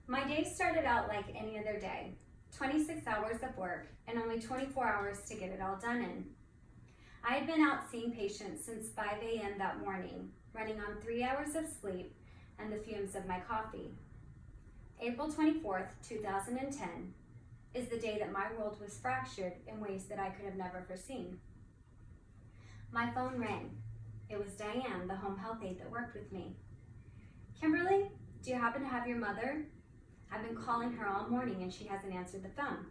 My day started out like any other day, 26 hours of work and only 24 hours to get it all done in. I had been out seeing patients since 5 a.m. that morning, running on 3 hours of sleep and the fumes of my coffee. April 24th, 2010 is the day that my world was fractured in ways that I could have never foreseen. My phone rang. It was Diane, the home health aide that worked with me. Kimberly, do you happen to have your mother? I've been calling her all morning and she hasn't answered the phone.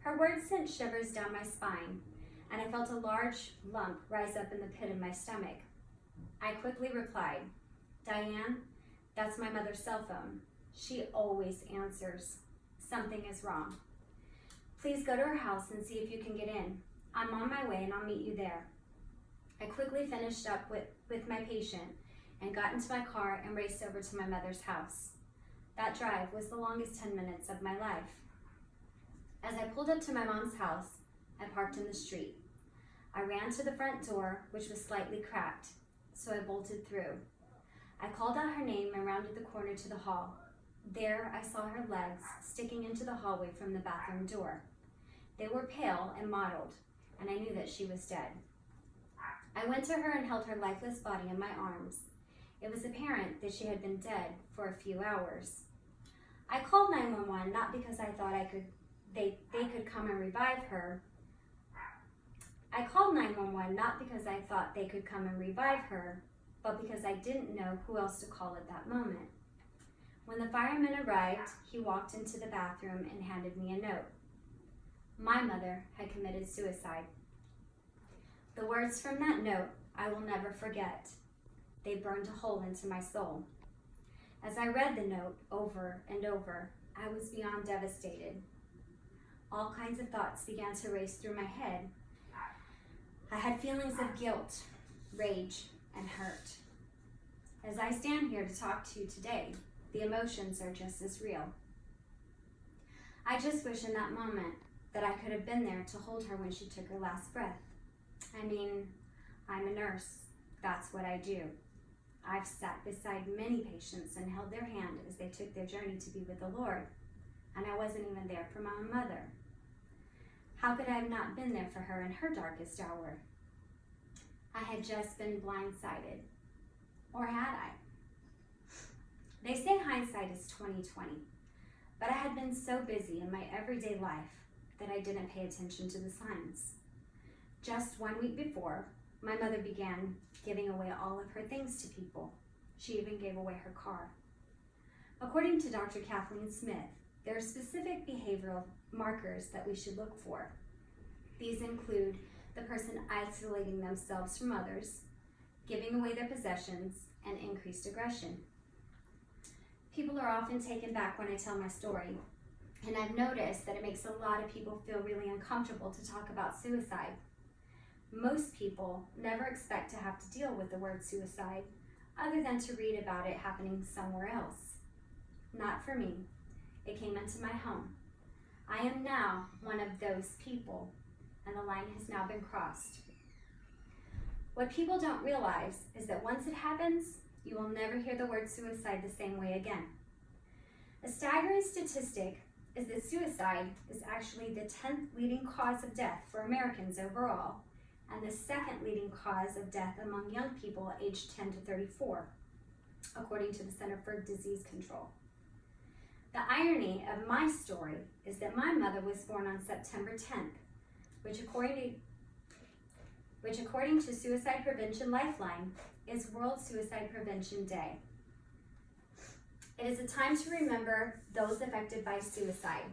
Her words sent shivers down my spine, and I felt a large lump rise up in the pit of my stomach. I quickly replied, Diane, that's my mother's cell phone. She always answers. Something is wrong. Please go to her house and see if you can get in. I'm on my way and I'll meet you there. I quickly finished up with my patient and got into my car and raced over to my mother's house. That drive was the longest 10 minutes of my life. As I pulled up to my mom's house, I parked in the street. I ran to the front door, which was slightly cracked, so I bolted through. I called out her name and rounded the corner to the hall. There, I saw her legs sticking into the hallway from the bathroom door. They were pale and mottled, and I knew that she was dead. I went to her and held her lifeless body in my arms. It was apparent that she had been dead for a few hours. I called 911 not because I thought they could come and revive her. I called 911 not because I thought they could come and revive her, but because I didn't know who else to call at that moment. When the fireman arrived, he walked into the bathroom and handed me a note. My mother had committed suicide. The words from that note I will never forget. They burned a hole into my soul. As I read the note over and over, I was beyond devastated. All kinds of thoughts began to race through my head. I had feelings of guilt, rage, and hurt. As I stand here to talk to you today, the emotions are just as real. I just wish in that moment that I could have been there to hold her when she took her last breath. I mean, I'm a nurse. That's what I do. I've sat beside many patients and held their hand as they took their journey to be with the Lord, and I wasn't even there for my mother. How could I have not been there for her in her darkest hour? I had just been blindsided. Or had I? They say hindsight is 20/20, but I had been so busy in my everyday life that I didn't pay attention to the signs. Just 1 week before, my mother began giving away all of her things to people. She even gave away her car. According to Dr. Kathleen Smith, there are specific behavioral markers that we should look for. These include the person isolating themselves from others, giving away their possessions, and increased aggression. People are often taken back when I tell my story, and I've noticed that it makes a lot of people feel really uncomfortable to talk about suicide. Most people never expect to have to deal with the word suicide other than to read about it happening somewhere else. Not for me. It came into my home. I am now one of those people, and the line has now been crossed. What people don't realize is that once it happens, you will never hear the word suicide the same way again. A staggering statistic is that suicide is actually the 10th leading cause of death for Americans overall, and the second leading cause of death among young people aged 10 to 34, according to the Center for Disease Control. The irony of my story is that my mother was born on September 10th, which according to Suicide Prevention Lifeline, is World Suicide Prevention Day. It is a time to remember those affected by suicide,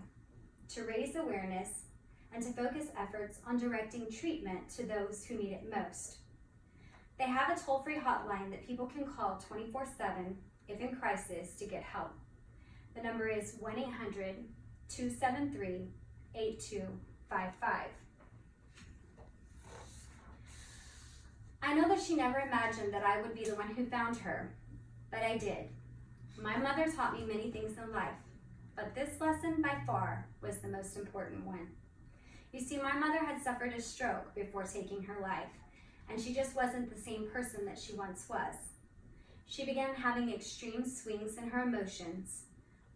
to raise awareness, and to focus efforts on directing treatment to those who need it most. They have a toll-free hotline that people can call 24/7 if in crisis to get help. The number is 1-800-273-8255. I know that she never imagined that I would be the one who found her, but I did. My mother taught me many things in life, but this lesson by far was the most important one. You see, my mother had suffered a stroke before taking her life, and she just wasn't the same person that she once was. She began having extreme swings in her emotions,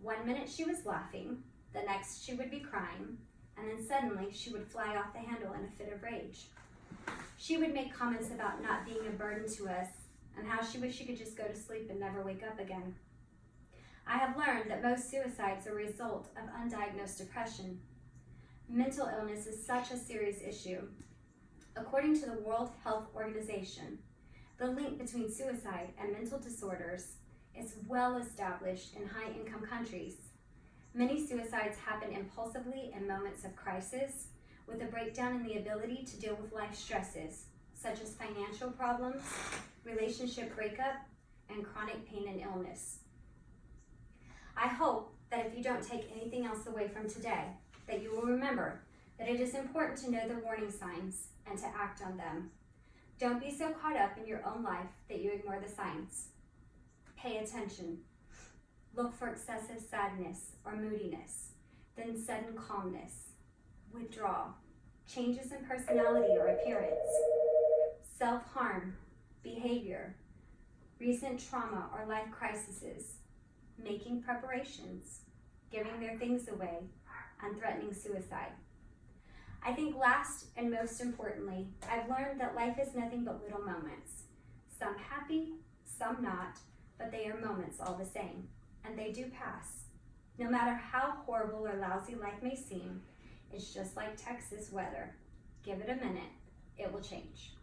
1 minute she was laughing, the next she would be crying, and then suddenly she would fly off the handle in a fit of rage. She would make comments about not being a burden to us and how she wished she could just go to sleep and never wake up again. I have learned that most suicides are a result of undiagnosed depression. Mental illness is such a serious issue. According to the World Health Organization, the link between suicide and mental disorders is well established in high-income countries. Many suicides happen impulsively in moments of crisis, with a breakdown in the ability to deal with life stresses, such as financial problems, relationship breakup, and chronic pain and illness. I hope that if you don't take anything else away from today, that you will remember that it is important to know the warning signs and to act on them. Don't be so caught up in your own life that you ignore the signs. Pay attention. Look for excessive sadness or moodiness, then sudden calmness, withdrawal, changes in personality or appearance, self-harm, behavior, recent trauma or life crises, making preparations, giving their things away, and threatening suicide. I think last and most importantly, I've learned that life is nothing but little moments. Some happy, some not, but they are moments all the same, and they do pass. No matter how horrible or lousy life may seem, it's just like Texas weather. Give it a minute, it will change.